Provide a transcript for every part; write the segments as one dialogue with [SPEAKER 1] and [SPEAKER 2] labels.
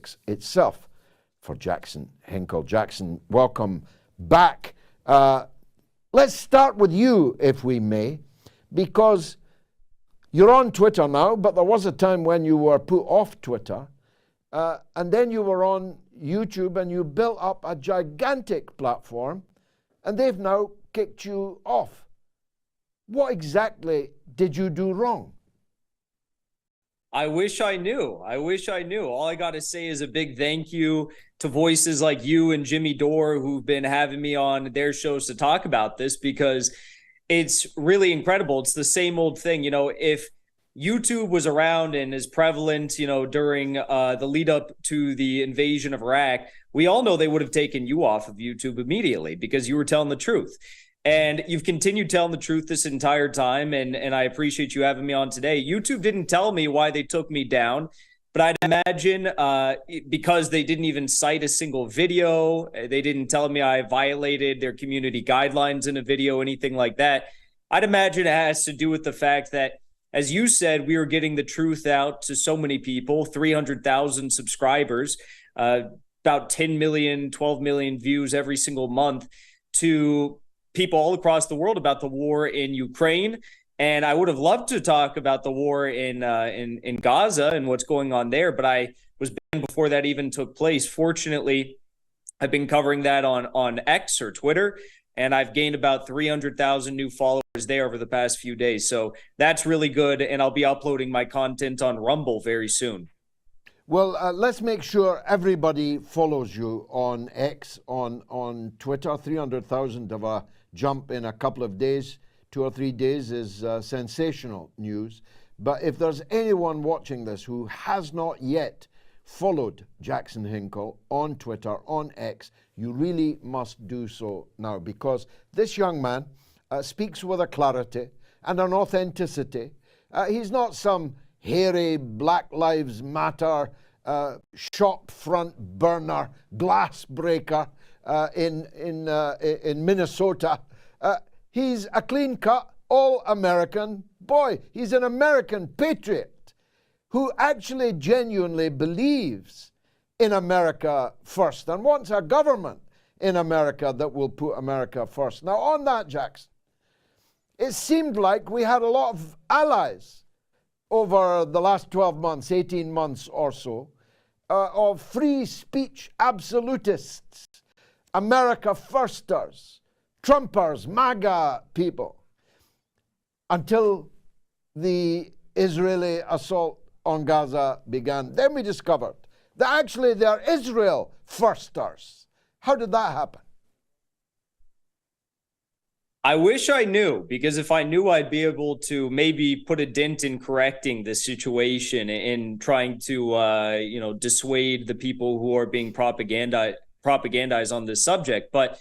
[SPEAKER 1] speaks itself for Jackson Hinkle. Jackson, welcome back. Let's start with you, if we may, because you're on Twitter now, but there was a time when you were put off Twitter, and then you were on YouTube, and you built up a gigantic platform, and they've now kicked you off. What exactly did you do wrong?
[SPEAKER 2] I wish I knew. I wish I knew. All I got to say is a big thank you to voices like you and Jimmy Dore, who've been having me on their shows to talk about this, because it's really incredible. It's the same old thing. You know, if YouTube was around and is prevalent, you know, during the lead up to the invasion of Iraq, we all know they would have taken you off of YouTube immediately because you were telling the truth. And you've continued telling the truth this entire time, and I appreciate you having me on today. YouTube didn't tell me why they took me down, but I'd imagine because they didn't even cite a single video, they didn't tell me I violated their community guidelines in a video, anything like that. I'd imagine it has to do with the fact that, as you said, we were getting the truth out to so many people, 300,000 subscribers, about 10 million, 12 million views every single month, to people all across the world about the war in Ukraine. And I would have loved to talk about the war in Gaza and what's going on there, but I was banned before that even took place. Fortunately, I've been covering that on X or Twitter, and I've gained about 300,000 new followers there over the past few days. So that's really good, and I'll be uploading my content on Rumble very soon.
[SPEAKER 1] Well, let's make sure everybody follows you on X, on Twitter. 300,000 of a jump in a couple of days, 2 or 3 days, is sensational news. But if there's anyone watching this who has not yet followed Jackson Hinkle on Twitter, on X, you really must do so now, because this young man speaks with a clarity and an authenticity. He's not some hairy Black Lives Matter shop front burner, glass breaker in Minnesota. He's a clean-cut, all-American boy. He's an American patriot who actually genuinely believes in America first and wants a government in America that will put America first. Now, on that, Jackson, it seemed like we had a lot of allies over the last 12 months, 18 months or so, of free speech absolutists, America firsters, Trumpers, MAGA people, until the Israeli assault on Gaza began. Then we discovered that actually they're Israel firsters. How did that happen?
[SPEAKER 2] I wish I knew, because if I knew, I'd be able to maybe put a dent in correcting the situation and trying to, dissuade the people who are being propagandized on this subject. But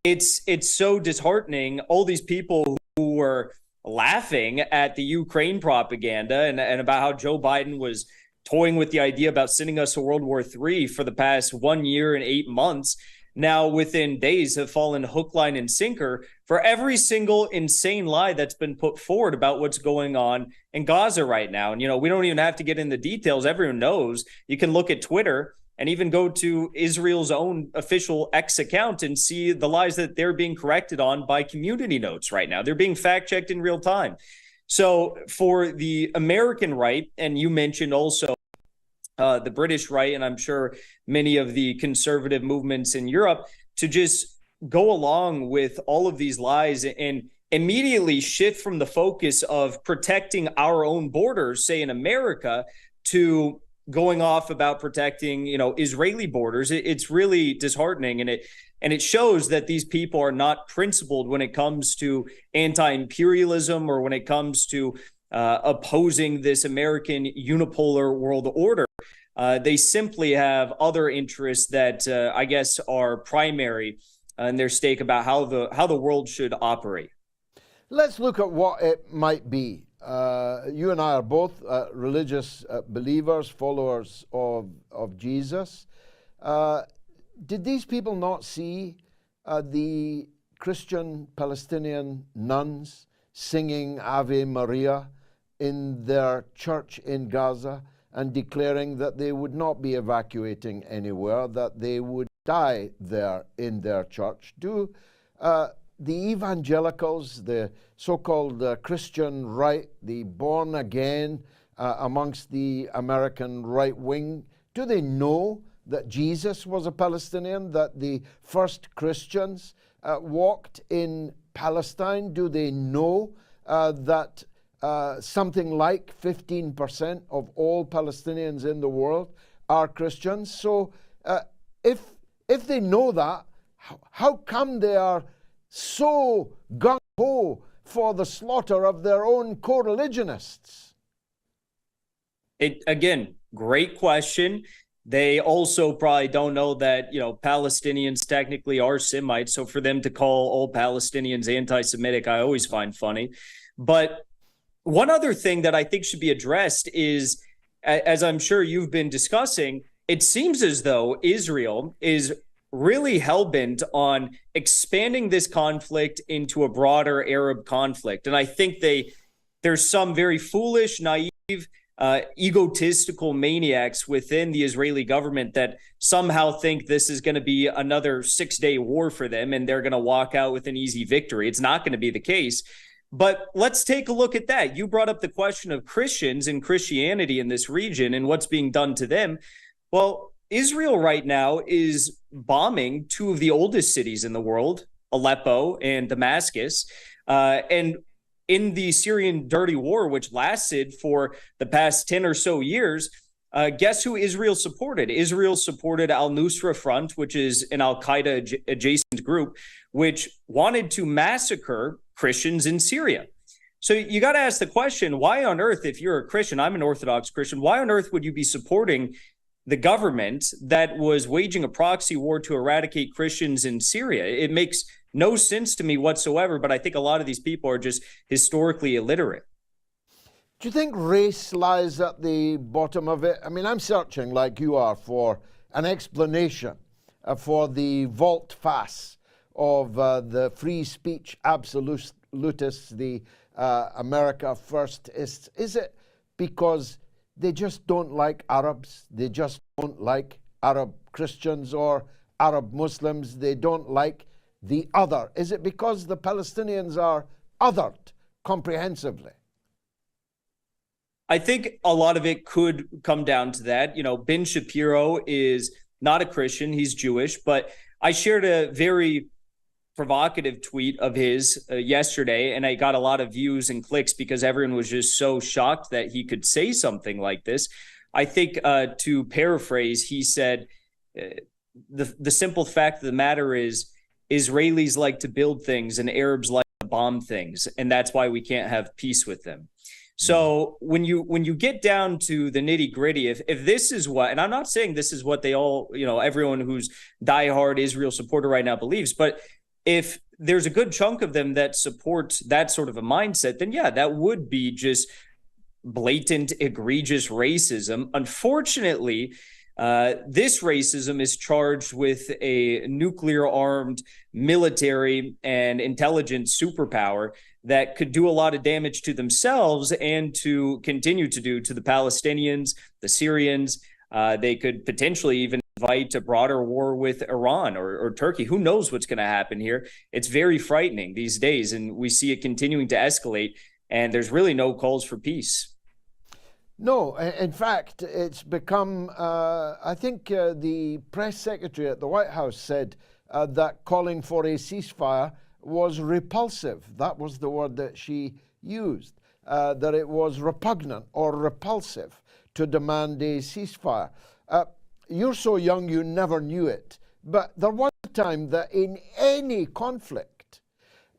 [SPEAKER 2] it's so disheartening. All these people who were laughing at the Ukraine propaganda and about how Joe Biden was toying with the idea about sending us to World War III for the past 1 year and 8 months, now within days have fallen hook, line, and sinker for every single insane lie that's been put forward about what's going on in Gaza right now. And, we don't even have to get into details. Everyone knows. You can look at Twitter and even go to Israel's own official X account and see the lies that they're being corrected on by community notes right now. They're being fact-checked in real time. So for the American right, and you mentioned also the British right, and I'm sure many of the conservative movements in Europe, to just go along with all of these lies and immediately shift from the focus of protecting our own borders, say in America, to going off about protecting, Israeli borders. It's really disheartening, and it shows that these people are not principled when it comes to anti-imperialism or when it comes to opposing this American unipolar world order. They simply have other interests that I guess are primary in their stake about how the world should operate.
[SPEAKER 1] Let's look at what it might be. You and I are both religious believers, followers of Jesus. Did these people not see the Christian Palestinian nuns singing Ave Maria in their church in Gaza and declaring that they would not be evacuating anywhere, that they would die there in their church. Do the evangelicals, the so-called Christian right, the born again amongst the American right wing, do they know that Jesus was a Palestinian, that the first Christians walked in Palestine? Do they know that something like 15% of all Palestinians in the world are Christians? So if they know that, how come they are so gung-ho for the slaughter of their own co-religionists?
[SPEAKER 2] Again, great question. They also probably don't know that, Palestinians technically are Semites. So for them to call all Palestinians anti-Semitic, I always find funny. But one other thing that I think should be addressed is, as I'm sure you've been discussing, it seems as though Israel is really hell-bent on expanding this conflict into a broader Arab conflict. And I think there's some very foolish, naive, egotistical maniacs within the Israeli government that somehow think this is going to be another 6-day war for them and they're going to walk out with an easy victory. It's not going to be the case. But let's take a look at that. You brought up the question of Christians and Christianity in this region and what's being done to them. Well, Israel right now is bombing two of the oldest cities in the world, Aleppo and Damascus. And in the Syrian dirty war, which lasted for the past 10 or so years, guess who Israel supported? Israel supported al-Nusra Front, which is an al-Qaeda adjacent group, which wanted to massacre Christians in Syria. So you got to ask the question, why on earth, if you're a Christian, I'm an Orthodox Christian, why on earth would you be supporting the government that was waging a proxy war to eradicate Christians in Syria? It makes no sense to me whatsoever, but I think a lot of these people are just historically illiterate.
[SPEAKER 1] Do you think race lies at the bottom of it? I mean, I'm searching, like you are, for an explanation for the volte-face of the free speech absolutists, the America Firstists. Is it because they just don't like Arabs? They just don't like Arab Christians or Arab Muslims? They don't like the other? Is it because the Palestinians are othered comprehensively?
[SPEAKER 2] I think a lot of it could come down to that. Ben Shapiro is not a Christian. He's Jewish. But I shared a very provocative tweet of his yesterday, and I got a lot of views and clicks because everyone was just so shocked that he could say something like this. I think, to paraphrase, he said, the simple fact of the matter is Israelis like to build things and Arabs like to bomb things, and that's why we can't have peace with them. So when you get down to the nitty gritty, if this is what, and I'm not saying this is what they all, everyone who's diehard Israel supporter right now believes, but if there's a good chunk of them that support that sort of a mindset, then yeah, that would be just blatant, egregious racism. Unfortunately, this racism is charged with a nuclear-armed military and intelligence superpower that could do a lot of damage to themselves and to continue to do to the Palestinians, the Syrians. They could potentially even invite a broader war with Iran or Turkey. Who knows what's going to happen here? It's very frightening these days, and we see it continuing to escalate, and there's really no calls for peace.
[SPEAKER 1] No, in fact, it's become, I think the press secretary at the White House said that calling for a ceasefire was repulsive. That was the word that she used, that it was repugnant or repulsive to demand a ceasefire. You're so young you never knew it, but there was a time that in any conflict,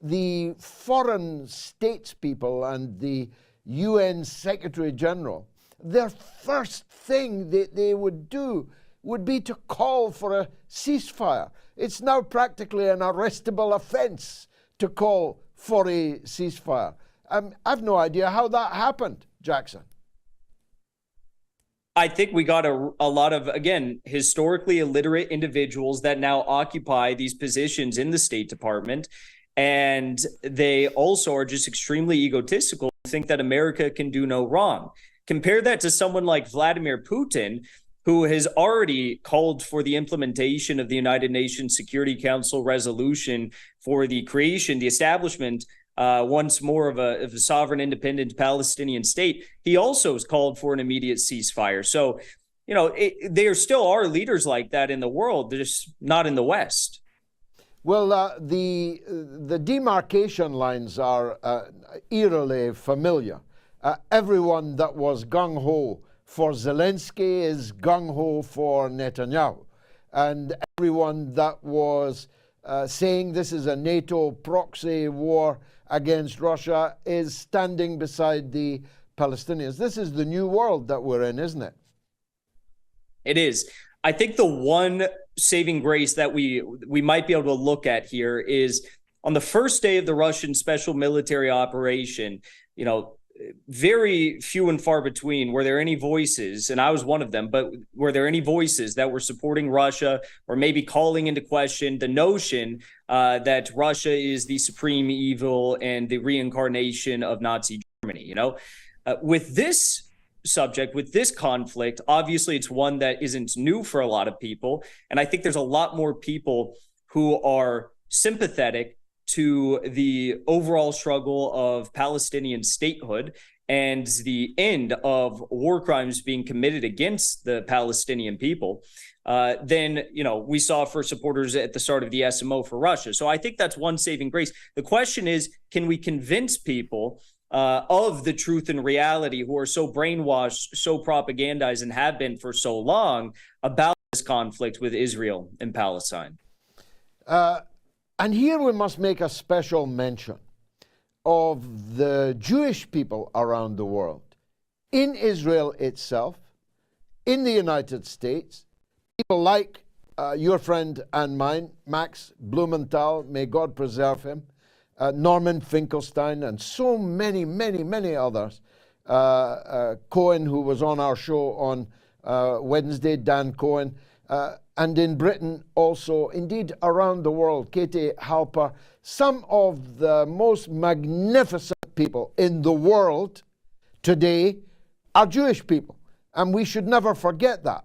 [SPEAKER 1] the foreign statespeople and the UN Secretary General, their first thing that they would do would be to call for a ceasefire. It's now practically an arrestable offense to call for a ceasefire. I've no idea how that happened, Jackson.
[SPEAKER 2] I think we got a lot of, again, historically illiterate individuals that now occupy these positions in the State Department. And they also are just extremely egotistical, think that America can do no wrong. Compare that to someone like Vladimir Putin, who has already called for the implementation of the United Nations Security Council resolution for the creation, the establishment once more of a sovereign, independent Palestinian state. He also has called for an immediate ceasefire. So, there still are leaders like that in the world. They're just not in the West.
[SPEAKER 1] Well, the demarcation lines are eerily familiar. Everyone that was gung-ho for Zelensky is gung-ho for Netanyahu. And everyone that was saying this is a NATO proxy war against Russia is standing beside the Palestinians. This is the new world that we're in, isn't it?
[SPEAKER 2] It is. I think the one saving grace that we might be able to look at here is on the first day of the Russian special military operation, very few and far between were there any voices, and I was one of them, but were there any voices that were supporting Russia or maybe calling into question the notion that Russia is the supreme evil and the reincarnation of Nazi Germany? With this subject, with this conflict, obviously it's one that isn't new for a lot of people. And I think there's a lot more people who are sympathetic to the overall struggle of Palestinian statehood and the end of war crimes being committed against the Palestinian people than we saw for supporters at the start of the SMO for Russia. So I think that's one saving grace. The question is, can we convince people of the truth and reality who are so brainwashed, so propagandized, and have been for so long about this conflict with Israel and Palestine?
[SPEAKER 1] And here we must make a special mention of the Jewish people around the world, in Israel itself, in the United States, people like your friend and mine, Max Blumenthal, may God preserve him, Norman Finkelstein, and so many, many, many others. Cohen, who was on our show on Wednesday, Dan Cohen, and in Britain also, indeed around the world, Katie Halper, some of the most magnificent people in the world today are Jewish people, and we should never forget that.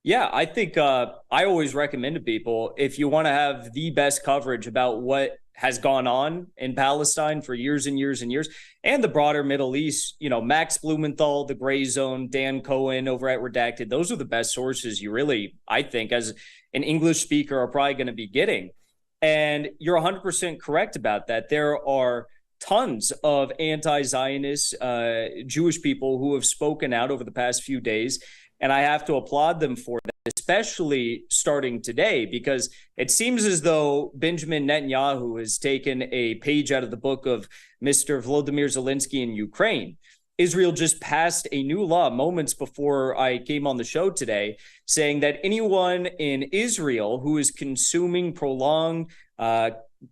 [SPEAKER 2] Yeah, I think I always recommend to people, if you want to have the best coverage about what has gone on in Palestine for years and years and years, and the broader Middle East, Max Blumenthal, The Gray Zone, Dan Cohen over at Redacted, those are the best sources you really, I think, as an English speaker, are probably going to be getting. And you're 100% correct about that. There are tons of anti-Zionist Jewish people who have spoken out over the past few days, and I have to applaud them for that, especially starting today, because it seems as though Benjamin Netanyahu has taken a page out of the book of Mr. Volodymyr Zelensky in Ukraine. Israel just passed a new law moments before I came on the show today, saying that anyone in Israel who is consuming prolonged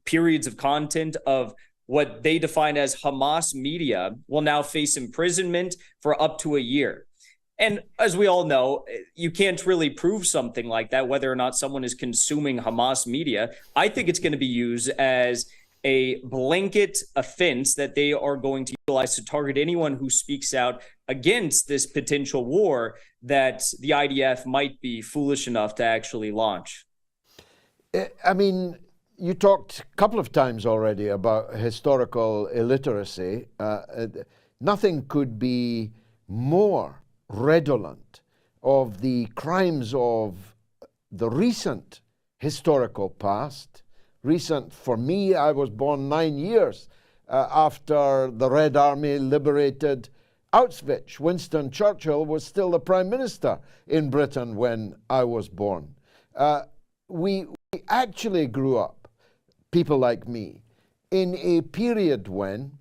[SPEAKER 2] periods of content of what they define as Hamas media will now face imprisonment for up to a year. And as we all know, you can't really prove something like that, whether or not someone is consuming Hamas media. I think it's going to be used as a blanket offense that they are going to utilize to target anyone who speaks out against this potential war that the IDF might be foolish enough to actually launch.
[SPEAKER 1] I mean, you talked a couple of times already about historical illiteracy. Nothing could be more redolent of the crimes of the recent historical past. Recent for me, I was born 9 years after the Red Army liberated Auschwitz. Winston Churchill was still the Prime Minister in Britain when I was born. We actually grew up, people like me, in a period when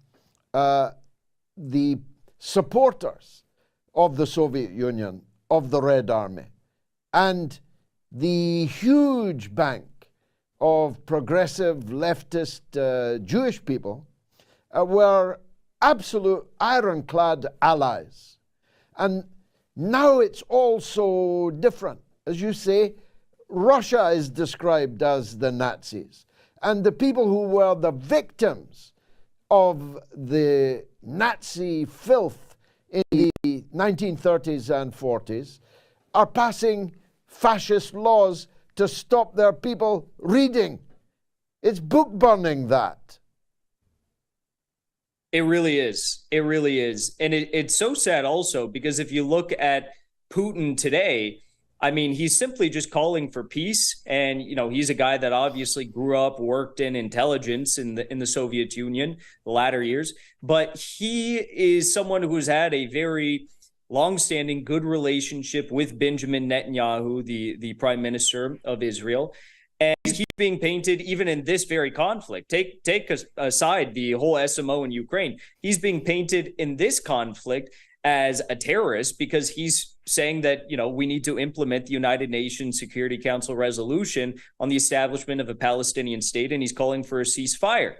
[SPEAKER 1] the supporters of the Soviet Union, of the Red Army, and the huge bank of progressive leftist Jewish people were absolute ironclad allies. And now it's all so different. As you say, Russia is described as the Nazis. And the people who were the victims of the Nazi filth in the 1930s and 40s are passing fascist laws to stop their people reading. It's book burning, that.
[SPEAKER 2] It really is. It really is. And it's so sad also, because if you look at Putin today, I mean, he's simply just calling for peace. And, you know, he's a guy that obviously grew up, worked in intelligence in the Soviet Union, the latter years. But he is someone who's had a very longstanding good relationship with Benjamin Netanyahu, the prime minister of Israel. And he's being painted, even in this very conflict, take aside the whole SMO in Ukraine, he's being painted in this conflict as a terrorist, because he's saying that, you know, we need to implement the United Nations Security Council resolution on the establishment of a Palestinian state, and he's calling for a ceasefire.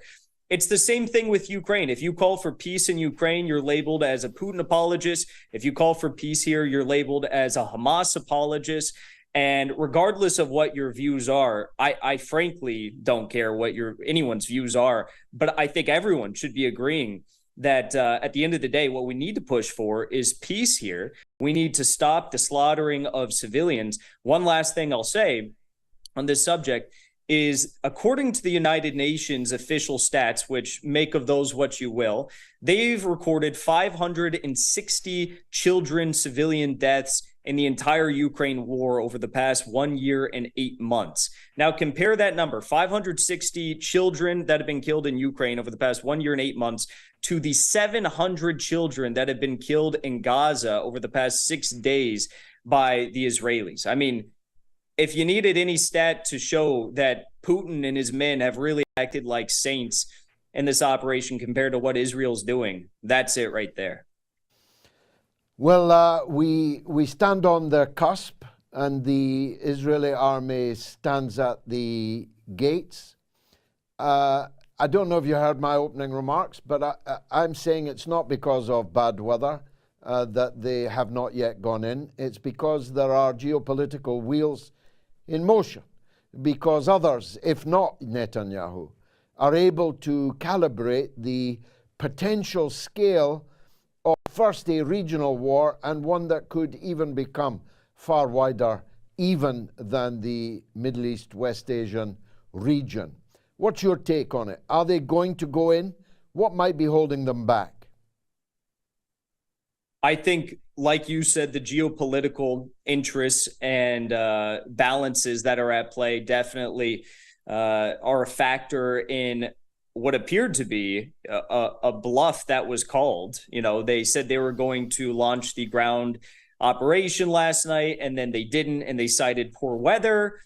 [SPEAKER 2] It's the same thing with Ukraine. If you call for peace in Ukraine, you're labeled as a Putin apologist. If you call for peace here, you're labeled as a Hamas apologist. And regardless of what your views are, I frankly don't care what anyone's views are, but I think everyone should be agreeing that at the end of the day, what we need to push for is peace here. We need to stop the slaughtering of civilians. One last thing I'll say on this subject is, according to the United Nations official stats, which make of those what you will, they've recorded 560 children civilian deaths in the entire Ukraine war over the past 1 year and 8 months. Now, compare that number, 560 children that have been killed in Ukraine over the past 1 year and 8 months, to the 700 children that have been killed in Gaza over the past 6 days by the Israelis. I mean, if you needed any stat to show that Putin and his men have really acted like saints in this operation compared to what Israel's doing, that's it right there.
[SPEAKER 1] Well, we stand on the cusp, and the Israeli army stands at the gates. I don't know if you heard my opening remarks, but I'm saying it's not because of bad weather that they have not yet gone in. It's because there are geopolitical wheels in motion, because others, if not Netanyahu, are able to calibrate the potential scale of first a regional war, and one that could even become far wider even than the Middle East, West Asian region. What's your take on it? Are they going to go in? What might be holding them back?
[SPEAKER 2] I think, like you said, the geopolitical interests and balances that are at play definitely are a factor in what appeared to be a bluff that was called. You know, they said they were going to launch the ground operation last night, and then they didn't, and they cited poor weather.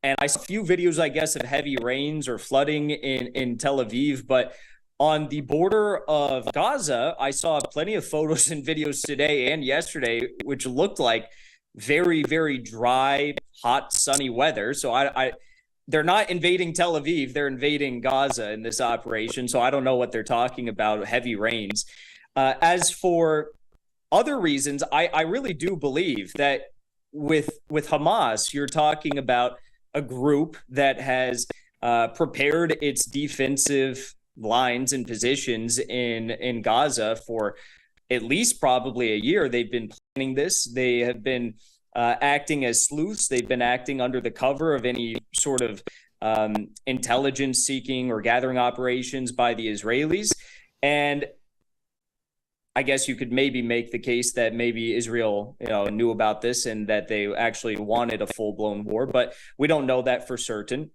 [SPEAKER 2] And I saw a few videos, I guess, of heavy rains or flooding in Tel Aviv. But on the border of Gaza, I saw plenty of photos and videos today and yesterday, which looked like very, very dry, hot, sunny weather. So they're not invading Tel Aviv, they're invading Gaza in this operation. So I don't know what they're talking about, heavy rains. As for other reasons, I really do believe that with Hamas, you're talking about a group that has prepared its defensive lines and positions in Gaza for at least probably a year. They've been planning this. They have been acting as sleuths. They've been acting under the cover of any sort of intelligence seeking or gathering operations by the Israelis. And I guess you could maybe make the case that maybe Israel, knew about this and that they actually wanted a full-blown war, but we don't know that for certain.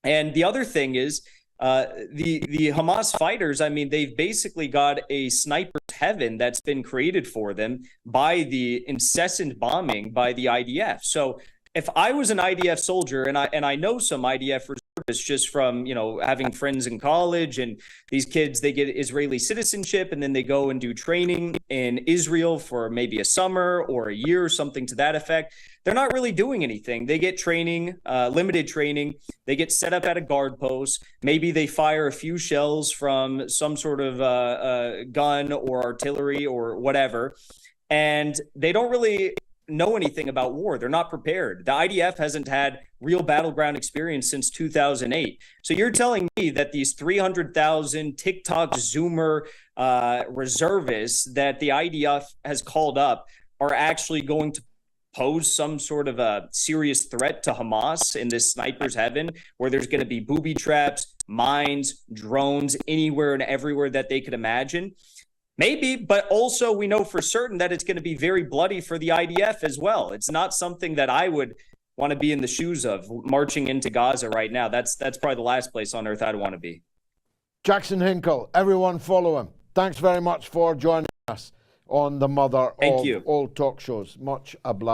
[SPEAKER 2] And the other thing is, the Hamas fighters, I mean, they've basically got a sniper's heaven that's been created for them by the incessant bombing by the IDF. So if I was an IDF soldier, and I know some IDF reservists just from, having friends in college, and these kids, they get Israeli citizenship and then they go and do training in Israel for maybe a summer or a year or something to that effect. They're not really doing anything. They get training, limited training. They get set up at a guard post. Maybe they fire a few shells from some sort of gun or artillery or whatever. And they don't really know anything about war. They're not prepared. The IDF hasn't had real battleground experience since 2008. So you're telling me that these 300,000 TikTok Zoomer reservists that the IDF has called up are actually going to pose some sort of a serious threat to Hamas in this sniper's heaven, where there's going to be booby traps, mines, drones, anywhere and everywhere that they could imagine? Maybe, but also we know for certain that it's going to be very bloody for the IDF as well. It's not something that I would want to be in the shoes of, marching into Gaza right now. That's probably the last place on earth I'd want to be.
[SPEAKER 1] Jackson Hinkle, everyone follow him. Thanks very much for joining us on the mother of all talk shows. Much obliged.